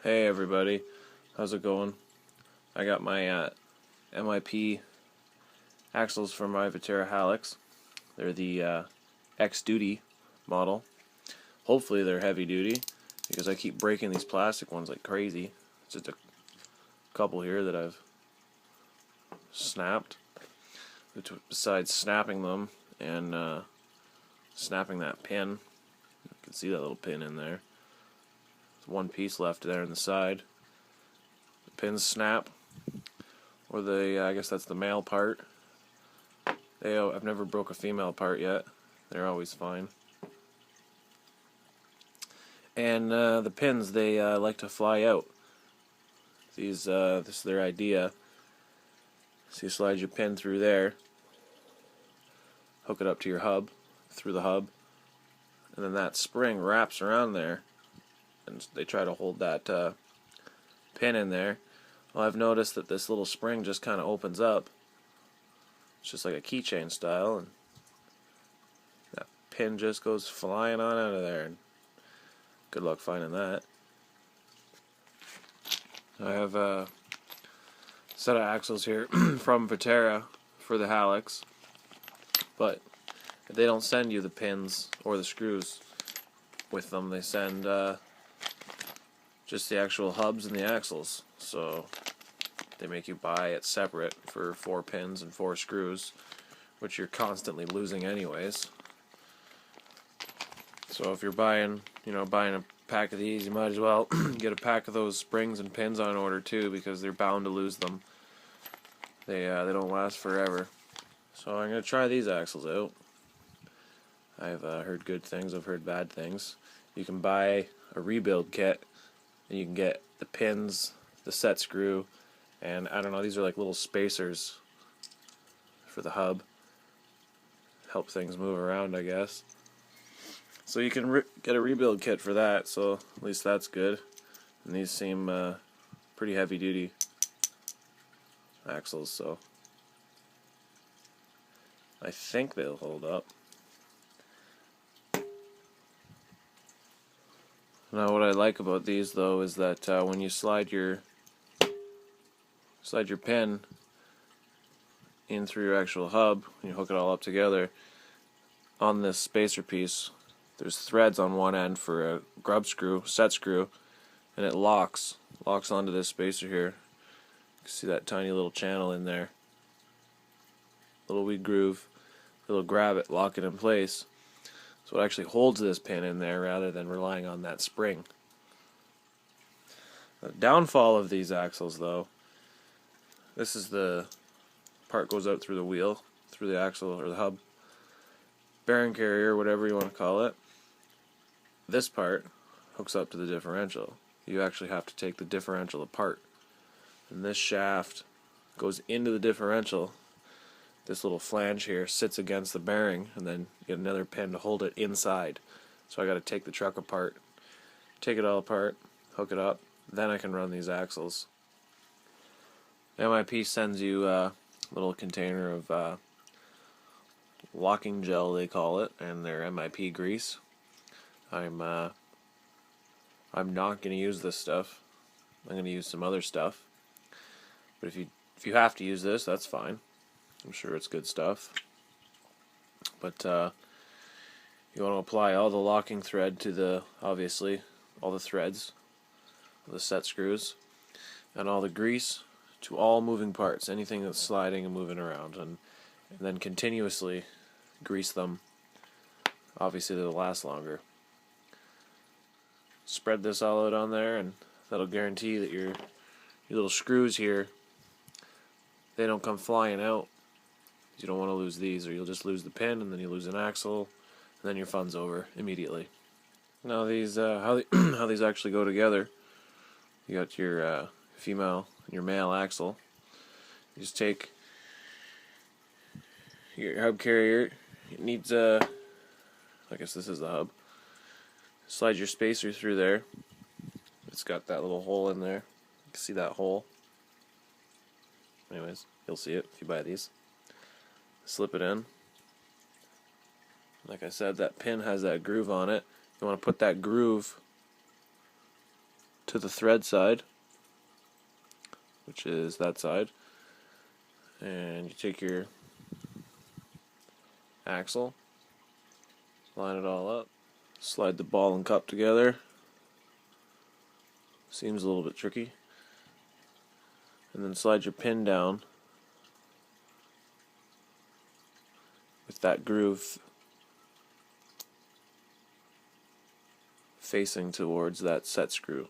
Hey everybody, how's it going? I got my MIP axles from my Vatera Hallex. They're the X-Duty model. Hopefully they're heavy duty, because I keep breaking these plastic ones like crazy. It's just a couple here that I've snapped. Besides snapping them and snapping that pin, you can see that little pin in there. There's one piece left there on the side. The pins snap, or I guess that's the male part. I've never broke a female part yet. They're always fine. And the pins, they like to fly out. This is their idea. So you slide your pin through there, hook it up to your hub, through the hub, and then that spring wraps around there, and they try to hold that pin in there. Well, I've noticed that this little spring just kind of opens up. It's just like a keychain style, and that pin just goes flying on out of there. And good luck finding that. I have a set of axles here from Vatera for the Hallex, but they don't send you the pins or the screws with them. They send just the actual hubs and the axles. So they make you buy it separate for 4 pins and 4 screws, which you're constantly losing anyways. So if you're buying a pack of these, you might as well get a pack of those springs and pins on order too, because they're bound to lose them. They don't last forever. So I'm gonna try these axles out. I've heard good things. I've heard bad things. You can buy a rebuild kit, and you can get the pins, the set screw, and I don't know, these are like little spacers for the hub. Help things move around, I guess. So you can get a rebuild kit for that, so at least that's good. And these seem pretty heavy duty axles, so I think they'll hold up. Now what I like about these though is that when you slide your pin in through your actual hub, and you hook it all up together, on this spacer piece there's threads on one end for a grub screw, set screw, and it locks onto this spacer here. You can see that tiny little channel in there, little wee groove. It'll grab it, lock it in place, so it actually holds this pin in there rather than relying on that spring. The downfall of these axles though, this is the part goes out through the wheel, through the axle or the hub, bearing carrier, whatever you want to call it. This part hooks up to the differential. You actually have to take the differential apart, and this shaft goes into the differential. This little flange here sits against the bearing, and then you get another pin to hold it inside. So I got to take the truck apart, take it all apart, hook it up, then I can run these axles. MIP sends you a little container of locking gel, they call it, and their MIP grease. I'm not going to use this stuff. I'm going to use some other stuff. But if you have to use this, that's fine. I'm sure it's good stuff. But you want to apply all the locking thread to obviously all the threads, the set screws, and all the grease to all moving parts, anything that's sliding and moving around, and then continuously grease them. Obviously they'll last longer. Spread this all out on there, and that'll guarantee that your little screws here, they don't come flying out. You don't want to lose these, or you'll just lose the pin, and then you lose an axle, and then your fun's over immediately. Now these how these actually go together. You got your female and your male axle. You just take your hub carrier. It needs I guess this is the hub. Slide your spacer through there. It's got that little hole in there. You can see that hole. Anyways, you'll see it if you buy these. Slip it in. Like I said, that pin has that groove on it. You want to put that groove to the thread side, which is that side, and you take your axle, line it all up, slide the ball and cup together. Seems a little bit tricky. And then slide your pin down with that groove facing towards that set screw,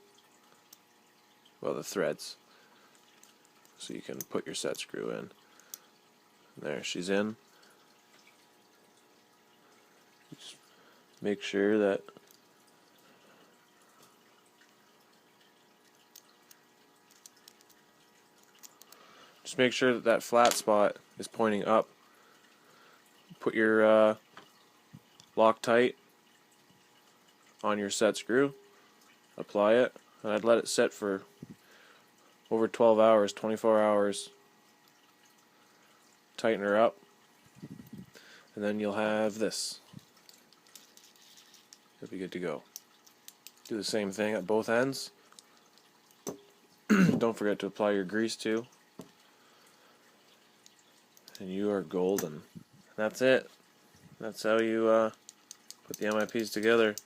well, the threads, so you can put your set screw in. There, she's in. Just make sure that that flat spot is pointing up. Put your Loctite on your set screw, apply it, and I'd let it set for over 12 hours, 24 hours. Tighten her up, and then you'll have this. You'll be good to go. Do the same thing at both ends. Don't forget to apply your grease too. And you are golden. That's it. That's how you put the MIPs together.